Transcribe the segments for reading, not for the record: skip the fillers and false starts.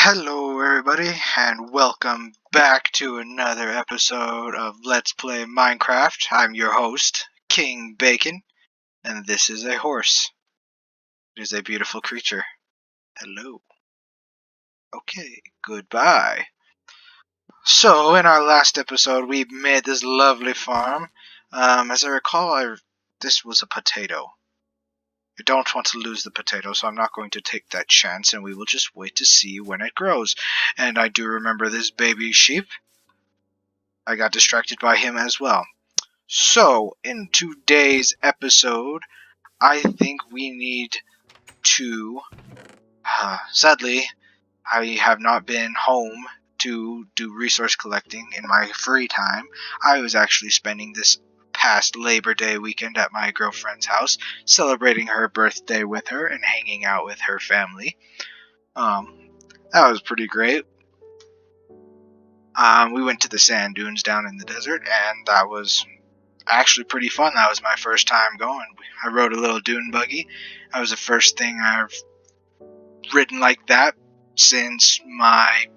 Hello, everybody, and welcome back to another episode of Let's Play Minecraft. I'm your host, King Bacon, and this is a horse. It is a beautiful creature. Hello. Okay, goodbye. So, in our last episode, we made this lovely farm. As I recall, this was a potato. I don't want to lose the potato, so I'm not going to take that chance, and we will just wait to see when it grows. And I do remember this baby sheep. I got distracted by him as well. So, in today's episode, I think we need to... sadly, I have not been home to do resource collecting in my free time. I was actually spending this past Labor Day weekend at my girlfriend's house, celebrating her birthday with her and hanging out with her family. That was pretty great. We went to the sand dunes down in the desert, and that was actually pretty fun. That was my first time going. I rode a little dune buggy. That was the first thing I've ridden like that since I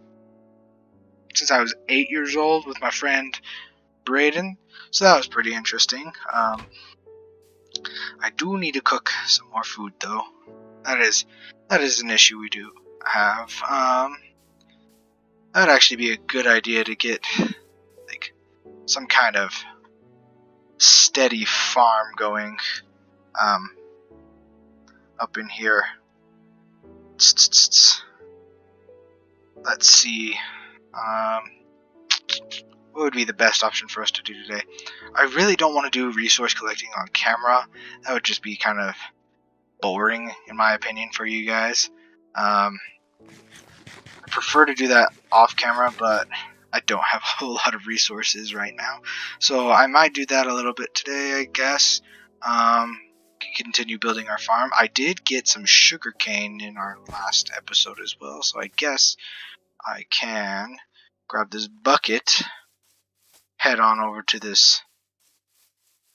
was 8 years old with my friend Braden. So that was pretty interesting. I do need to cook some more food though. That is an issue we do have. That would actually be a good idea to get like some kind of steady farm going up in here. Let's see. What would be the best option for us to do today? I really don't want to do resource collecting on camera. That would just be kind of boring, in my opinion, for you guys. I prefer to do that off camera, but I don't have a whole lot of resources right now. So I might do that a little bit today, I guess. Continue building our farm. I did get some sugarcane in our last episode as well, so I guess I can grab this bucket, head on over to this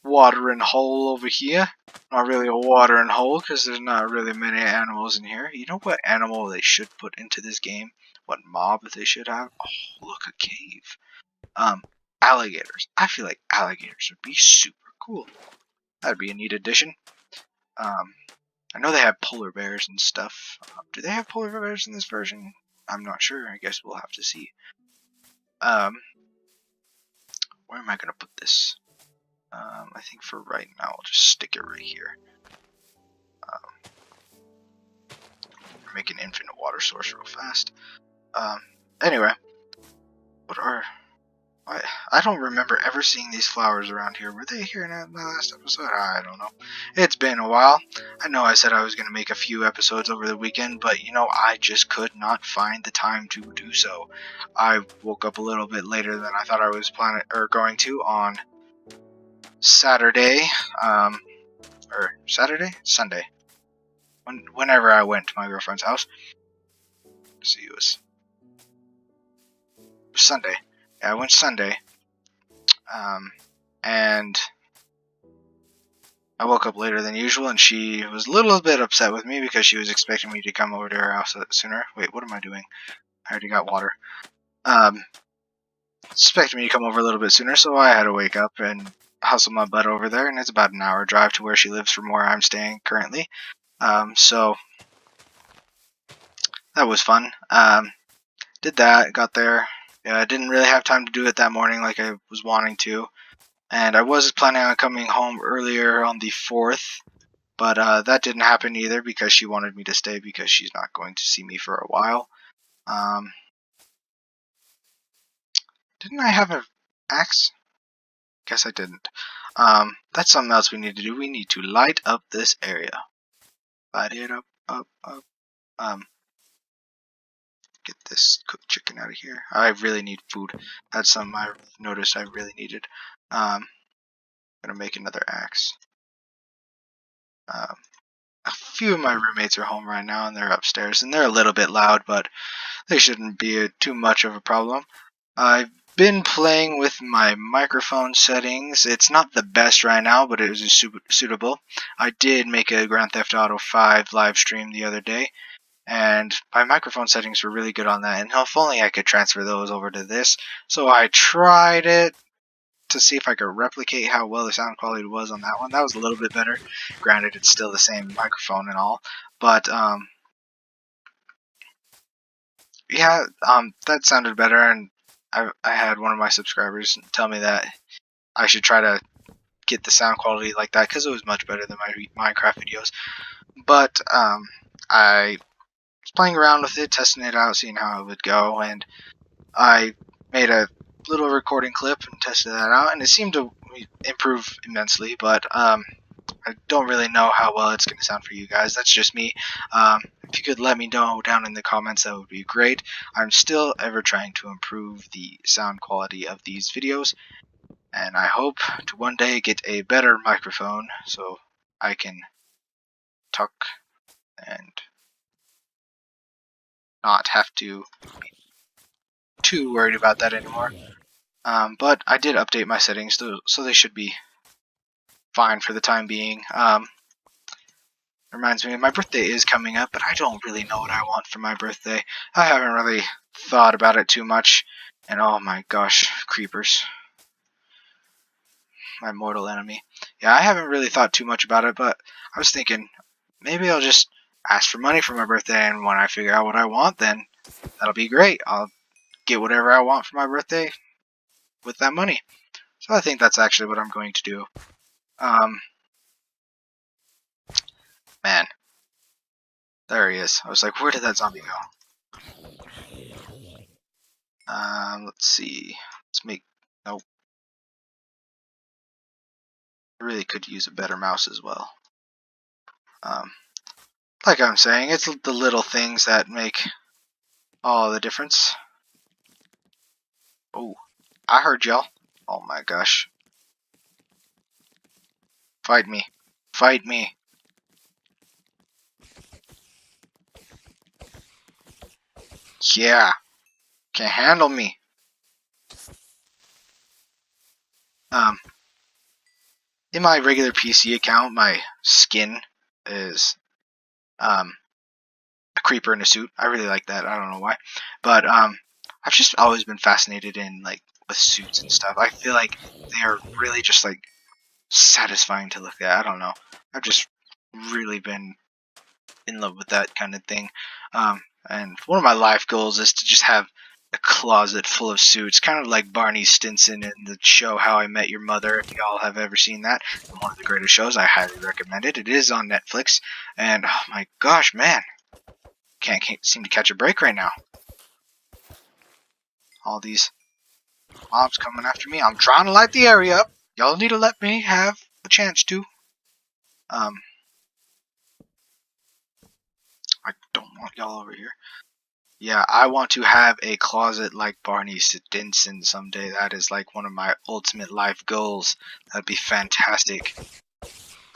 watering hole over here. Not really a watering hole because there's not really many animals in here. You know what animal they should put into this game? What mob they should have? Oh, look, a cave. Alligators. I feel like alligators would be super cool. That'd be a neat addition. I know they have polar bears and stuff. Do they have polar bears in this version? I'm not sure. I guess we'll have to see. Where am I gonna put this? I think for right now I'll just stick it right here. Make an infinite water source real fast. Anyway, what are... I don't remember ever seeing these flowers around here. Were they here in my last episode? I don't know. It's been a while. I know I said I was going to make a few episodes over the weekend, but you know, I just could not find the time to do so. I woke up a little bit later than I thought I was going to on Saturday. Sunday. Whenever I went to my girlfriend's house. Let's see, it was Sunday. Yeah, I went Sunday. And I woke up later than usual, and she was a little bit upset with me because she was expecting me to come over to her house sooner. Wait, what am I doing? I already got water. Expecting me to come over a little bit sooner, so I had to wake up and hustle my butt over there, and it's about an hour drive to where she lives from where I'm staying currently. So that was fun. Did that, got there. Yeah, I didn't really have time to do it that morning like I was wanting to. And I was planning on coming home earlier on the 4th, but that didn't happen either because she wanted me to stay because she's not going to see me for a while. Didn't I have an axe? Guess I didn't. That's something else we need to do. We need to light up this area. Light it up. Get this cooked chicken out of here. I really need food. That's something I noticed I really needed. I'm gonna make another axe. A few of my roommates are home right now and they're upstairs and they're a little bit loud, but they shouldn't be too much of a problem. I've been playing with my microphone settings. It's not the best right now, but it is suitable. I did make a Grand Theft Auto 5 live stream the other day. and my microphone settings were really good on that, and if only I could transfer those over to this. So I tried it to see if I could replicate how well the sound quality was on that one. That was a little bit better. Granted, it's still the same microphone and all, but yeah, that sounded better, and I had one of my subscribers tell me that I should try to get the sound quality like that because it was much better than my Minecraft videos. But I was playing around with it, testing it out, seeing how it would go, and I made a little recording clip and tested that out, and it seemed to improve immensely. But I don't really know how well it's going to sound for you guys. That's just me. If you could let me know down in the comments, that would be great. I'm still ever trying to improve the sound quality of these videos, and I hope to one day get a better microphone so I can talk and not have to be too worried about that anymore. But I did update my settings, so they should be fine for the time being. Reminds me, my birthday is coming up, but I don't really know what I want for my birthday. I haven't really thought about it too much, and oh my gosh, creepers. My mortal enemy. Yeah, I haven't really thought too much about it, but I was thinking, maybe I'll just ask for money for my birthday, and when I figure out what I want, then that'll be great. I'll get whatever I want for my birthday with that money. So I think that's actually what I'm going to do. Man. There he is. I was like, where did that zombie go? Let's see. Let's make... Nope. I really could use a better mouse as well. Like I'm saying, it's the little things that make all the difference. Oh, I heard y'all. Oh my gosh. Fight me. Fight me. Yeah. Can't handle me. In my regular PC account, my skin is a creeper in a suit. I really like that. I don't know why, but I've just always been fascinated in like with suits and stuff. I feel like they are really just like satisfying to look at. I don't know. I've just really been in love with that kind of thing. And one of my life goals is to just have a closet full of suits, kind of like Barney Stinson in the show How I Met Your Mother. If y'all have ever seen that, one of the greatest shows, I highly recommend it. It is on Netflix, and oh my gosh, man, can't seem to catch a break right now. All these mobs coming after me. I'm trying to light the area up. Y'all need to let me have a chance to. I don't want y'all over here. Yeah, I want to have a closet like Barney Stinson someday. That is like one of my ultimate life goals. That'd be fantastic.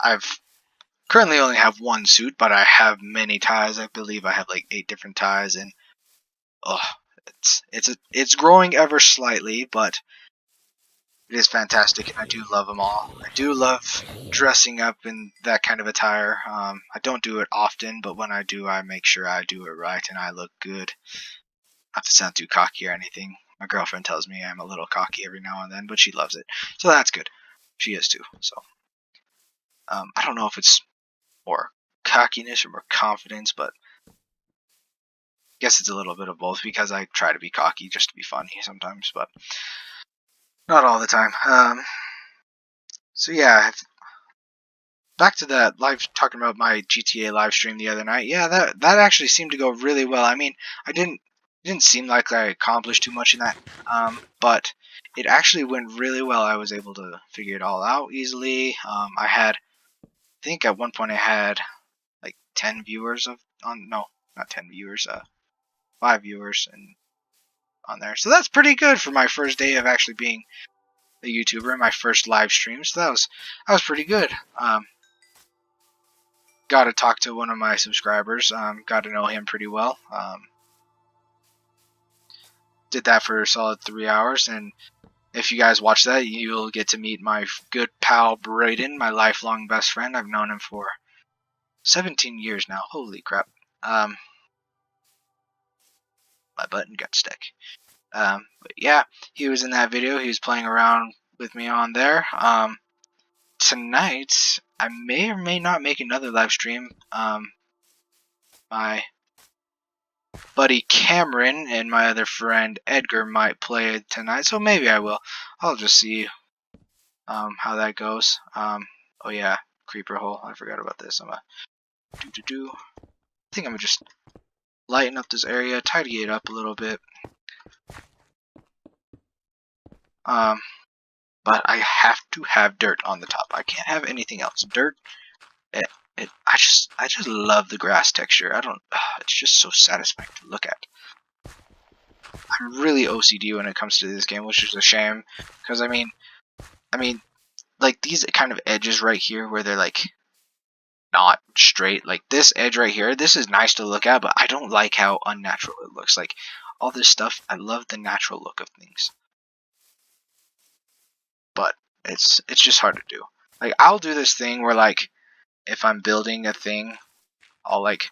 I've currently only have one suit, but I have many ties. I believe I have like 8 different ties, and oh, it's growing ever slightly, but it is fantastic, and I do love them all. I do love dressing up in that kind of attire. I don't do it often, but when I do, I make sure I do it right and I look good. Not to sound too cocky or anything. My girlfriend tells me I'm a little cocky every now and then, but she loves it, so that's good. She is too. So I don't know if it's more cockiness or more confidence, but I guess it's a little bit of both because I try to be cocky just to be funny sometimes, but not all the time. So yeah, back to that live talking about my GTA live stream the other night. Yeah, that actually seemed to go really well. I mean, it didn't seem like I accomplished too much in that, but it actually went really well. I was able to figure it all out easily. I think at one point I had like 10 viewers no, not 10 viewers, 5 viewers on there. So that's pretty good for my first day of actually being a YouTuber, my first live stream. So that was pretty good. Got to talk to one of my subscribers. Got to know him pretty well. Did that for a solid 3 hours, and if you guys watch that, you'll get to meet my good pal Brayden, my lifelong best friend. I've known him for 17 years now. Holy crap. my button got stuck. But yeah, he was in that video. He was playing around with me on there. Tonight, I may or may not make another live stream. My buddy Cameron and my other friend Edgar might play it tonight, so maybe I will. I'll just see how that goes. Oh yeah, creeper hole. I forgot about this. I think I'm gonna just lighten up this area, tidy it up a little bit. But I have to have dirt on the top. I can't have anything else. Dirt. I just love the grass texture. It's just so satisfying to look at. I'm really OCD when it comes to this game, which is a shame, because I mean, like these kind of edges right here where they're like not straight, like this edge right here, this is nice to look at, but I don't like how unnatural it looks. Like all this stuff, I love the natural look of things, but it's just hard to do. Like I'll do this thing where like if I'm building a thing, I'll like,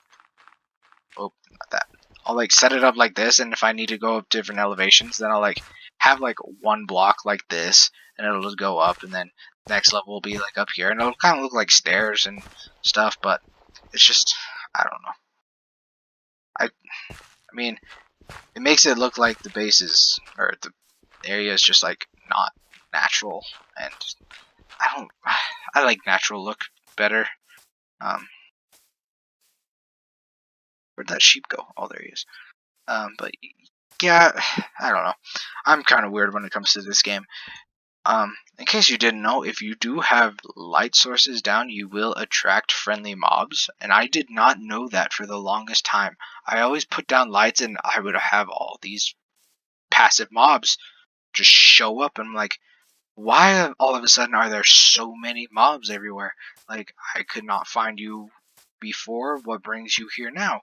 oh, not that. I'll like set it up like this, and if I need to go up different elevations, then I'll like have like one block like this, and it'll just go up, and then next level will be like up here, and it'll kind of look like stairs and stuff, but it's just, I don't know. I mean, it makes it look like the bases, or the area is just like not natural, and I like natural look better. Where'd that sheep go? Oh, there he is. But yeah, I don't know. I'm kind of weird when it comes to this game. In case you didn't know, if you do have light sources down, you will attract friendly mobs, and I did not know that for the longest time. I always put down lights, and I would have all these passive mobs just show up, and I'm like, why all of a sudden are there so many mobs everywhere? Like, I could not find you before, what brings you here now?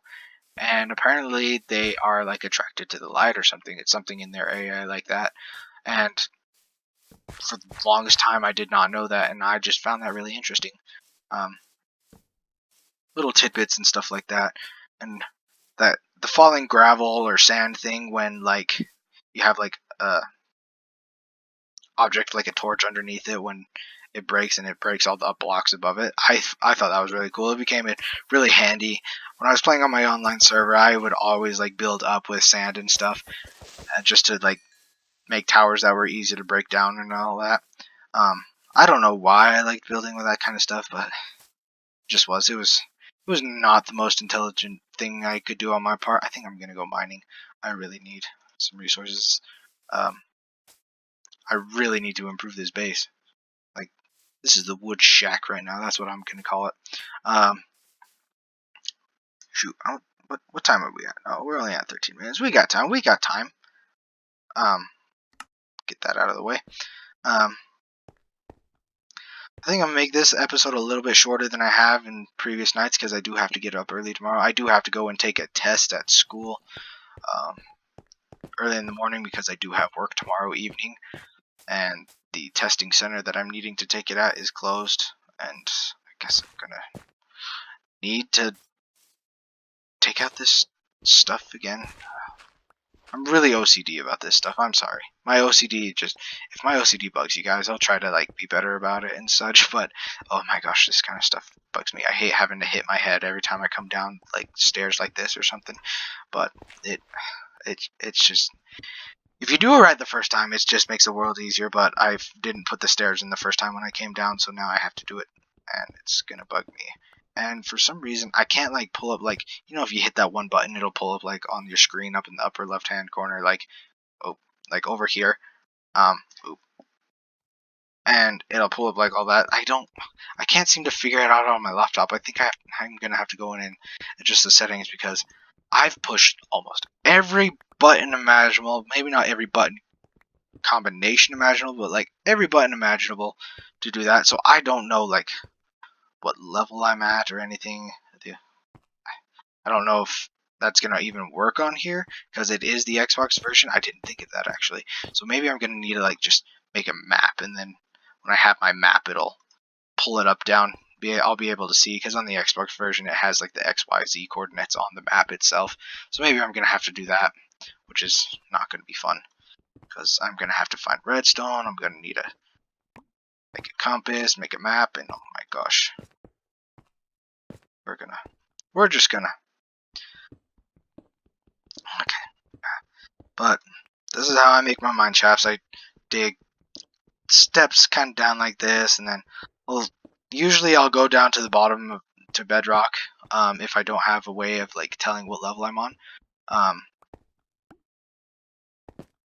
And apparently they are like attracted to the light or something. It's something in their area like that. And for the longest time I did not know that, and I just found that really interesting. Little tidbits and stuff like that. And that the falling gravel or sand thing, when like you have like a object like a torch underneath it, when it breaks and it breaks all the blocks above it. I thought that was really cool. It became really handy. When I was playing on my online server, I would always like build up with sand and stuff, just to like make towers that were easy to break down and all that. I don't know why I liked building with that kind of stuff, but it just was. It was not the most intelligent thing I could do on my part. I think I'm gonna go mining. I really need some resources. I really need to improve this base. Like, this is the wood shack right now. That's what I'm gonna call it. Shoot, what time are we at? Oh, we're only at 13 minutes. We got time. Get that out of the way. I think I'm gonna make this episode a little bit shorter than I have in previous nights, because I do have to get up early tomorrow. I do have to go and take a test at school early in the morning, because I do have work tomorrow evening, and the testing center that I'm needing to take it at is closed, and I guess I'm gonna need to take out this stuff again. I'm really OCD about this stuff. I'm sorry. My OCD if my OCD bugs you guys, I'll try to like be better about it and such, but oh my gosh, this kind of stuff bugs me. I hate having to hit my head every time I come down like stairs like this or something, but it's just, if you do it right the first time, it just makes the world easier, but I didn't put the stairs in the first time when I came down, so now I have to do it, and it's gonna bug me. And for some reason, I can't like pull up, like, you know, if you hit that one button, it'll pull up like on your screen up in the upper left hand corner, like, oh, like over here, and it'll pull up like all that. I can't seem to figure it out on my laptop. I think I'm gonna have to go in and adjust the settings, because I've pushed almost every button imaginable, maybe not every button combination imaginable, but like every button imaginable to do that. So I don't know like what level I'm at or anything. I don't know if that's gonna even work on here, because it is the Xbox version. I didn't think of that actually. So maybe I'm gonna need to like just make a map, and then when I have my map, it'll pull it up down I'll be able to see, because on the Xbox version it has like the XYZ coordinates on the map itself. So maybe I'm gonna have to do that, which is not gonna be fun, because I'm gonna have to find redstone. I'm gonna need to make a compass, make a map, and oh my gosh, we're just gonna okay. But this is how I make my mine shafts. I dig steps kind of down like this, and then usually I'll go down to the bottom to bedrock if I don't have a way of like telling what level I'm on. Am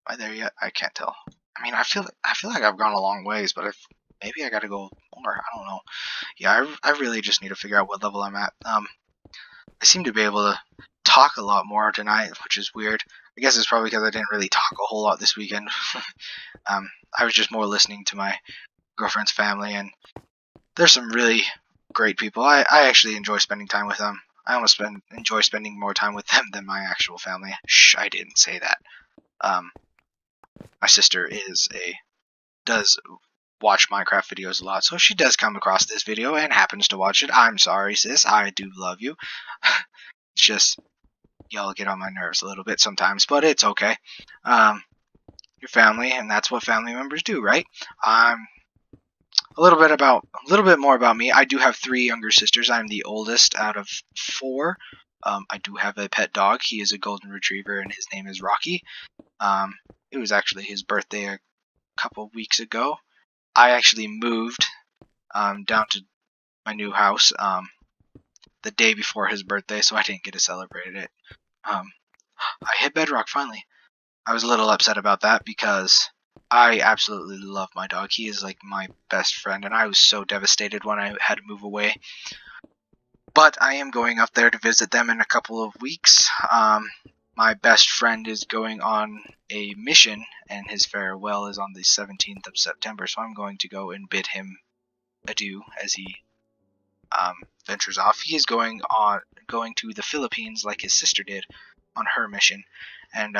I there yet? I can't tell. I mean, I feel like I've gone a long ways, but maybe I gotta go more. I don't know. Yeah, I really just need to figure out what level I'm at. I seem to be able to talk a lot more tonight, which is weird. I guess it's probably because I didn't really talk a whole lot this weekend. I was just more listening to my girlfriend's family, and there's some really great people. I actually enjoy spending time with them. I almost enjoy spending more time with them than my actual family. Shh, I didn't say that. My sister does watch Minecraft videos a lot, so if she does come across this video and happens to watch it, I'm sorry, sis. I do love you. It's just y'all get on my nerves a little bit sometimes, but it's okay. Your family, and that's what family members do, right? A little bit more about me. I do have 3 younger sisters. I'm the oldest out of 4. I do have a pet dog. He is a golden retriever, and his name is Rocky. It was actually his birthday a couple weeks ago. I actually moved down to my new house the day before his birthday, so I didn't get to celebrate it. I hit bedrock finally. I was a little upset about that because I absolutely love my dog. He is like my best friend, and I was so devastated when I had to move away. But I am going up there to visit them in a couple of weeks. My best friend is going on a mission, and his farewell is on the 17th of September, so I'm going to go and bid him adieu as he ventures off. He is going to the Philippines like his sister did on her mission, and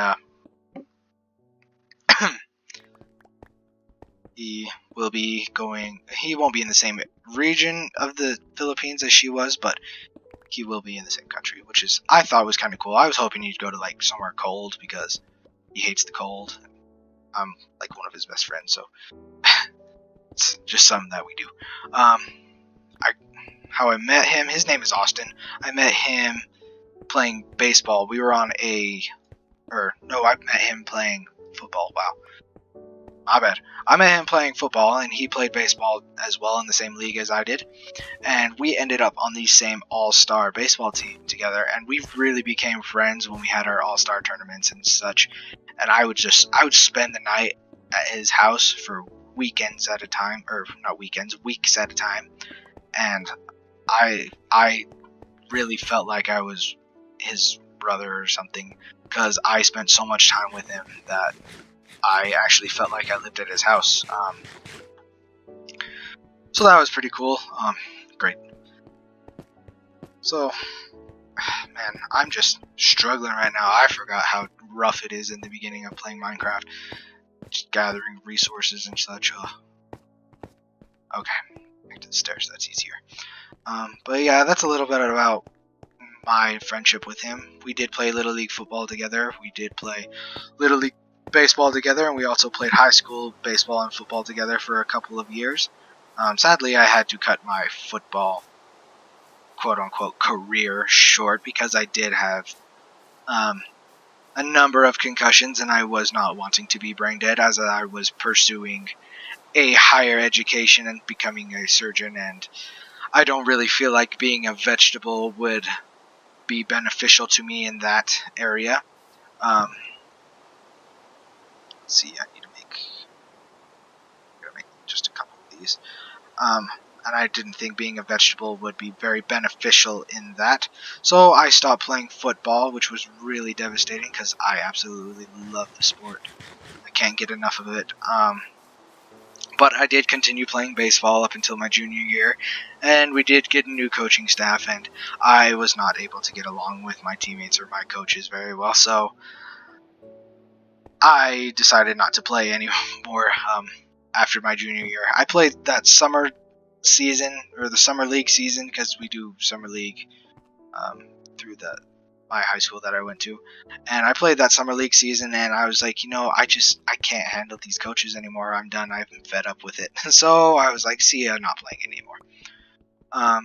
he won't be in the same region of the Philippines as she was, but he will be in the same country, which I thought was kind of cool. I was hoping he'd go to like somewhere cold because he hates the cold. I'm like one of his best friends, so it's just something that we do. How I met him, his name is Austin. I met him playing baseball. I met him playing football. Wow. My bad. I met him playing football, and he played baseball as well in the same league as I did. And we ended up on the same all-star baseball team together, and we really became friends when we had our all-star tournaments and such. And I would spend the night at his house for weekends at a time, or not weekends, weeks at a time. And I really felt like I was his brother or something, because I spent so much time with him that I actually felt like I lived at his house. So that was pretty cool. Great. So, man, I'm just struggling right now. I forgot how rough it is in the beginning of playing Minecraft. Just gathering resources and such. Okay, back to the stairs. That's easier. But yeah, that's a little bit about my friendship with him. We did play Little League football together. We did play Little League baseball together, and we also played high school baseball and football together for a couple of years. Sadly, I had to cut my football quote-unquote career short because I did have a number of concussions, and I was not wanting to be brain dead as I was pursuing a higher education and becoming a surgeon, and I don't really feel like being a vegetable would be beneficial to me in that area. Let's see, I need to make just a couple of these. And I didn't think being a vegetable would be very beneficial in that. So I stopped playing football, which was really devastating because I absolutely love the sport. I can't get enough of it. But I did continue playing baseball up until my junior year, and we did get a new coaching staff, and I was not able to get along with my teammates or my coaches very well, so I decided not to play anymore after my junior year. I played that summer season, or the summer league season, because we do summer league through my high school that I went to, and I played that summer league season, and I was like, I can't handle these coaches anymore. I'm done. I've been fed up with it. So I was like, see ya, I'm not playing anymore. I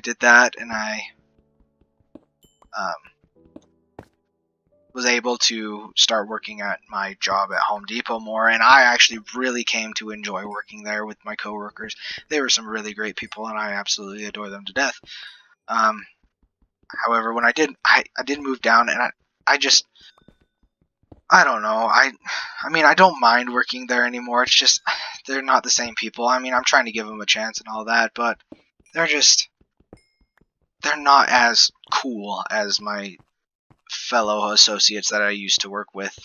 did that, and I was able to start working at my job at Home Depot more, and I actually really came to enjoy working there with my coworkers. They were some really great people, and I absolutely adore them to death. However, when I did move down, and I don't know. I mean, I don't mind working there anymore. It's just they're not the same people. I mean, I'm trying to give them a chance and all that, but they're not as cool as my fellow associates that I used to work with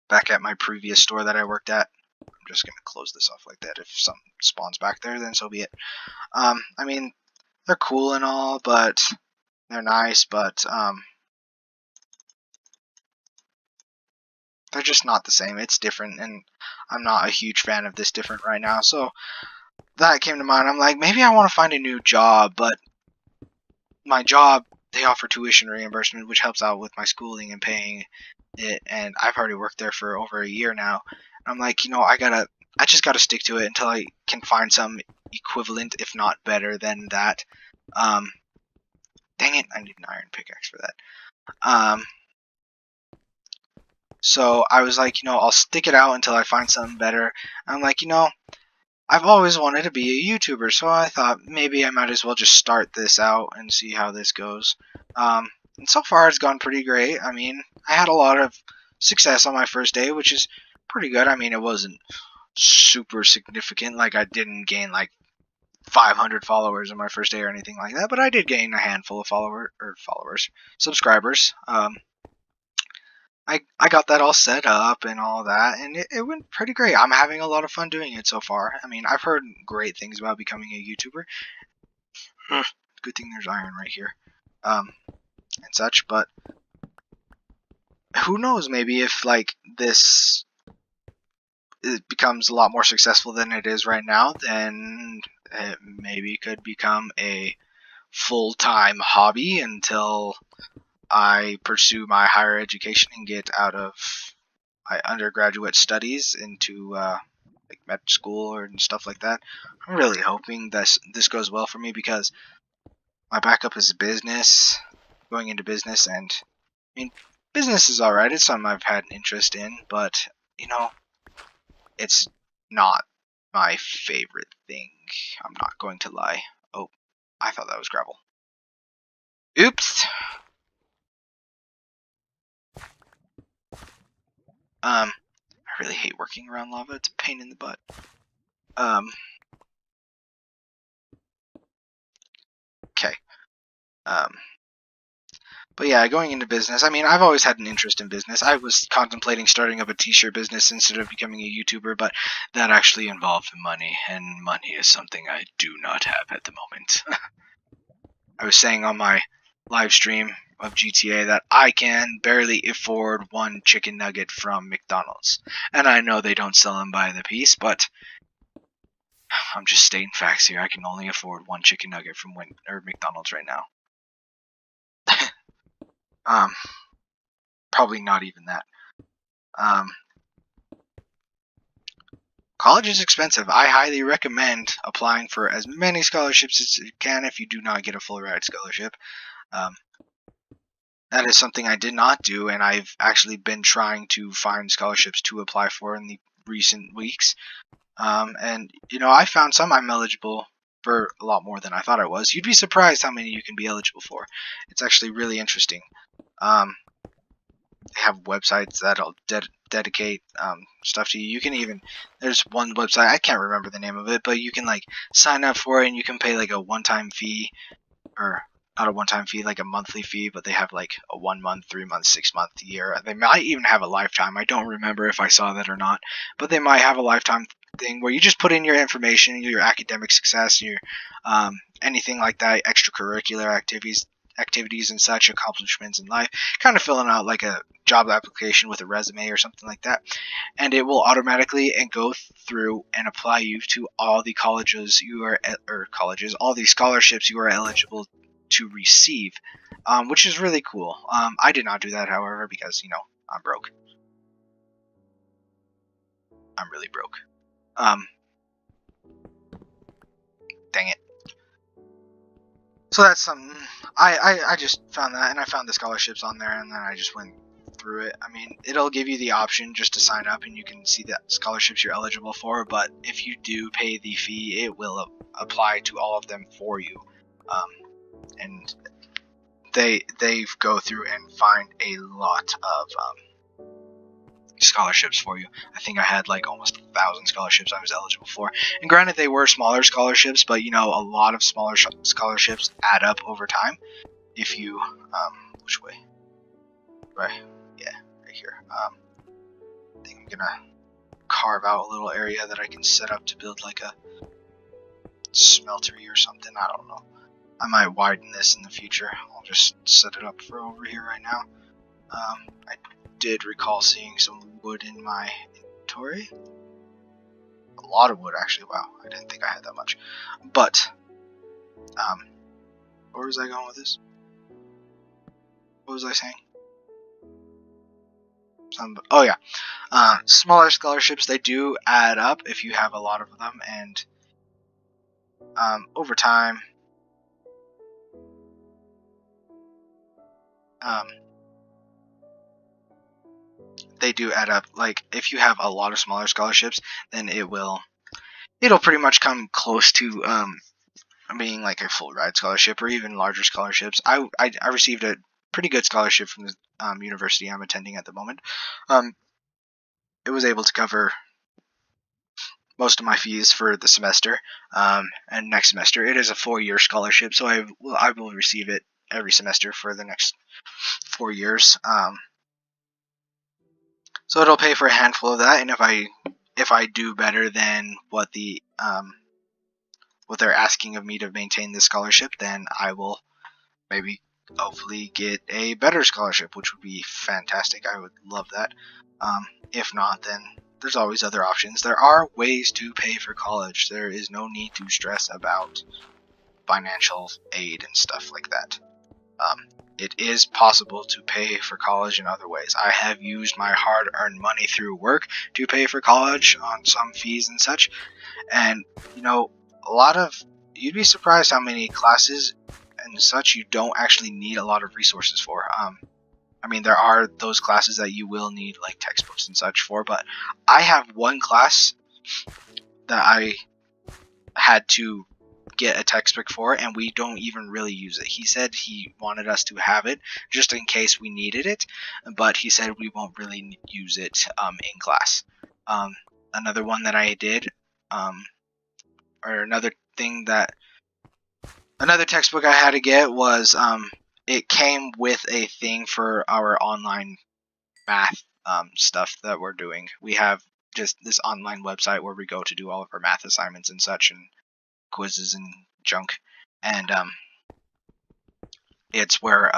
back at my previous store that I worked at. I'm just gonna close this off like that. If something spawns back there, then so be it. I mean, they're cool and all, but they're nice, but they're just not the same. It's different, and I'm not a huge fan of this different right now. So that came to mind. I'm like, maybe I want to find a new job, but my job, they offer tuition reimbursement, which helps out with my schooling and paying it, and I've already worked there for over a year now. I'm like, I just gotta stick to it until I can find some equivalent, if not better than that. Dang it, I need an iron pickaxe for that. So I was like, I'll stick it out until I find something better. I'm like, I've always wanted to be a YouTuber, so I thought maybe I might as well just start this out and see how this goes. And so far it's gone pretty great. I mean, I had a lot of success on my first day, which is pretty good. I mean, it wasn't super significant, like I didn't gain like 500 followers on my first day or anything like that, but I did gain a handful of subscribers. I got that all set up and all that, and it went pretty great. I'm having a lot of fun doing it so far. I mean, I've heard great things about becoming a YouTuber. Good thing there's iron right here, and such. But who knows? Maybe if like this, it becomes a lot more successful than it is right now, then it maybe could become a full-time hobby until I pursue my higher education and get out of my undergraduate studies into like med school or and stuff like that. I'm really hoping this goes well for me, because my backup is business, going into business, and I mean, business is alright. It's something I've had an interest in, but it's not my favorite thing. I'm not going to lie. Oh, I thought that was gravel. Oops. I really hate working around lava. It's a pain in the butt. Okay. But yeah, going into business, I mean, I've always had an interest in business. I was contemplating starting up a t-shirt business instead of becoming a YouTuber, but that actually involved money, and money is something I do not have at the moment. I was saying on my live stream of GTA that I can barely afford one chicken nugget from McDonald's. And I know they don't sell them by the piece, but I'm just stating facts here. I can only afford one chicken nugget from McDonald's right now. Probably not even that. College is expensive. I highly recommend applying for as many scholarships as you can if you do not get a full ride scholarship. That is something I did not do, and I've actually been trying to find scholarships to apply for in the recent weeks. And I found some I'm eligible for a lot more than I thought I was. You'd be surprised how many you can be eligible for. It's actually really interesting. They have websites that'll dedicate stuff to you. You can even, there's one website, I can't remember the name of it, but you can like sign up for it and you can pay like a one-time fee, or not a one-time fee, like a monthly fee, but they have like a 1 month, 3 month, 6 month, year. They might even have a lifetime. I don't remember if I saw that or not, but they might have a lifetime thing where you just put in your information, your academic success, your anything like that, extracurricular activities, activities and such, accomplishments in life, kind of filling out like a job application with a resume or something like that, and it will automatically and go through and apply you to all the colleges you are all the scholarships you are eligible to receive, which is really cool. I did not do that, however, because I'm broke. I'm really broke. Dang it. So that's something. I just found that, and I found the scholarships on there, and then I just went through it. I mean, it'll give you the option just to sign up, and you can see the scholarships you're eligible for, but if you do pay the fee, it will apply to all of them for you. And they go through and find a lot of scholarships for you. I think I had like almost 1,000 scholarships I was eligible for, and granted they were smaller scholarships, but a lot of smaller scholarships add up over time if you which way? Right, yeah, right here. I think I'm gonna carve out a little area that I can set up to build like a smeltery or something. I don't know. I might widen this in the future. I'll just set it up for over here right now. I did recall seeing some wood in my inventory. A lot of wood, actually. Wow, I didn't think I had that much. But, where was I going with this? What was I saying? Oh yeah, smaller scholarships, they do add up if you have a lot of them, and over time, they do add up. Like, if you have a lot of smaller scholarships, then it'll pretty much come close to being like a full ride scholarship, or even larger scholarships. I received a pretty good scholarship from the university I'm attending at the moment. It was able to cover most of my fees for the semester, and next semester it is a 4-year scholarship, so I will receive it every semester for the next 4 years. So it'll pay for a handful of that, and if I do better than what they're asking of me to maintain this scholarship, then I will maybe hopefully get a better scholarship, which would be fantastic. I would love that. If not, then there's always other options. There are ways to pay for college. There is no need to stress about financial aid and stuff like that. It is possible to pay for college in other ways. I have used my hard-earned money through work to pay for college on some fees and such, and you'd be surprised how many classes and such you don't actually need a lot of resources for. I mean, there are those classes that you will need like textbooks and such for, but I have one class that I had to get a textbook for, and we don't even really use it. He said he wanted us to have it just in case we needed it, but he said we won't really use it in class. Another one that I did, or another textbook I had to get was it came with a thing for our online math stuff that we're doing. We have just this online website where we go to do all of our math assignments and such, and quizzes and junk, and it's where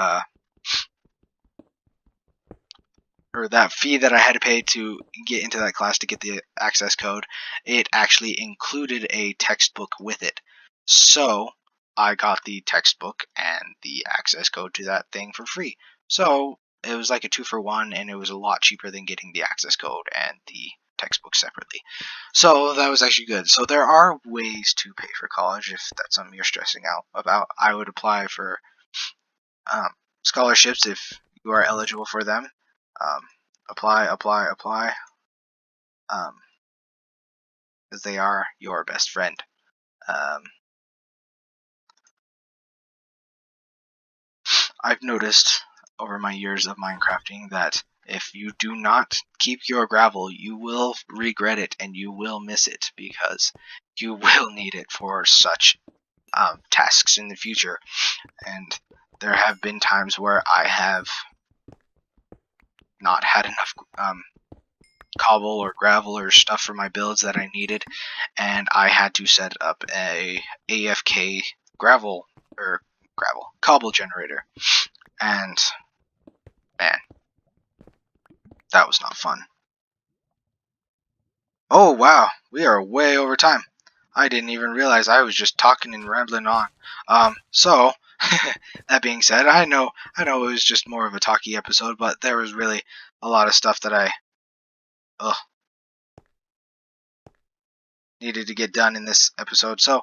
or that fee that I had to pay to get into that class to get the access code, it actually included a textbook with it. So I got the textbook and the access code to that thing for free. So it was like a 2-for-1, and it was a lot cheaper than getting the access code and the textbook separately. So that was actually good. So there are ways to pay for college if that's something you're stressing out about. I would apply for scholarships if you are eligible for them. Apply. Because they are your best friend. I've noticed over my years of Minecrafting that if you do not keep your gravel, you will regret it and you will miss it, because you will need it for such tasks in the future. And there have been times where I have not had enough cobble or gravel or stuff for my builds that I needed, and I had to set up a AFK gravel or gravel. Cobble generator. And, man, that was not fun. Oh, wow. We are way over time. I didn't even realize I was just talking and rambling on. So, that being said, I know it was just more of a talky episode, but there was really a lot of stuff that I needed to get done in this episode. So,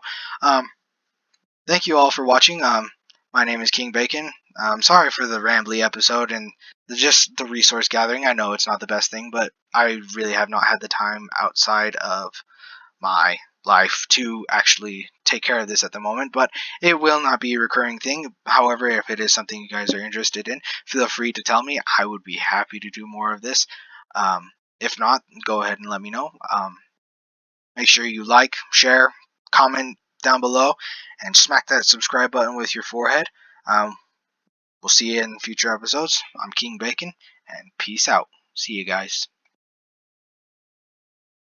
thank you all for watching. My name is King Bacon. Sorry for the rambly episode and just the resource gathering. I know it's not the best thing, but I really have not had the time outside of my life to actually take care of this at the moment, but it will not be a recurring thing. However, if it is something you guys are interested in, feel free to tell me. I would be happy to do more of this. If not, go ahead and let me know. Make sure you like, share, comment down below, and smack that subscribe button with your forehead. We'll see you in future episodes. I'm King Bacon, and peace out. See you guys.